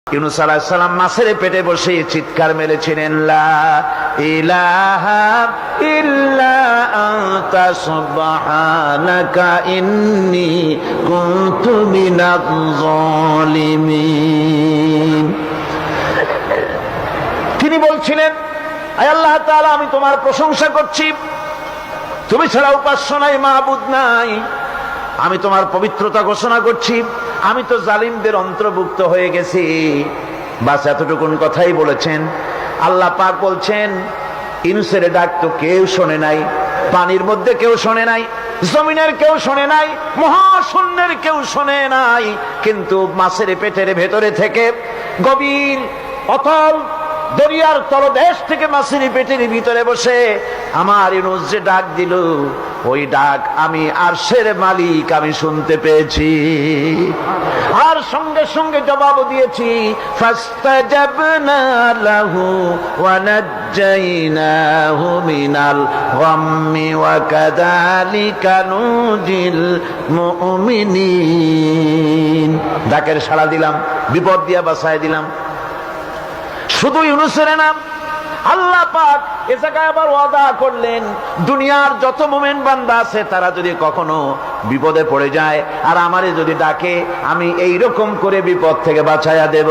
ইউনূস আলাইহিস সালাম মাছের পেটে বসে চিৎকার মেরেছিলেন, লা ইলাহা ইল্লা আনতা সুবহানাকা ইন্নী কুনতু মিনাজ জালিমিন। তিনি বলছিলেন, আয় আল্লাহ তাআলা, আমি তোমার প্রশংসা করছি, তুমি ছাড়া উপাস্য নাই, মাবুদ নাই। আমি তোমার পবিত্রতা ঘোষণা করছি, আমি তো জালিমদের অন্তর্ভুক্ত হয়ে গেছি। বাস এতটুকুন কথাই বলেছেন। আল্লাহ পাক বলছেন, ইউনূসের ডাক তো কেউ শোনে নাই, পানির মধ্যে কেউ শোনে নাই, জমিনের কেউ শোনে নাই, মহাশূন্যের কেউ শোনে নাই, কিন্তু মাছের পেটের ভেতরে থেকে গভীর অতল দরিয়ার তলদেশ থেকে মাছের পেটের ভিতরে বসে আমার ইউনূস যে ডাক দিল, ওই ডাক আমি আরশের মালিক আমি শুনতে পেয়েছি, আর সঙ্গে সঙ্গে জবাব দিয়েছি। ফাস্তাজাবনা লাহু ওয়া নাজ্জাইনাহু মিনাল গাম্মি ওয়া কাযালিকা নুজিল মুমিনিন। ডাকের সাড়া দিলাম, বিপদ দিয়া বাঁচায় দিলাম। শুধু ইউনূসের নাম, আল্লাহ পাক এ জায়গায় আবার ওয়াদা করলেন, দুনিয়ার যত মুমিন বান্দা আছে তারা যদি কখনো বিপদে পড়ে যায় আর আমারে যদি ডাকে, আমি এইরকম করে বিপদ থেকে বাঁচাইয়া দেব।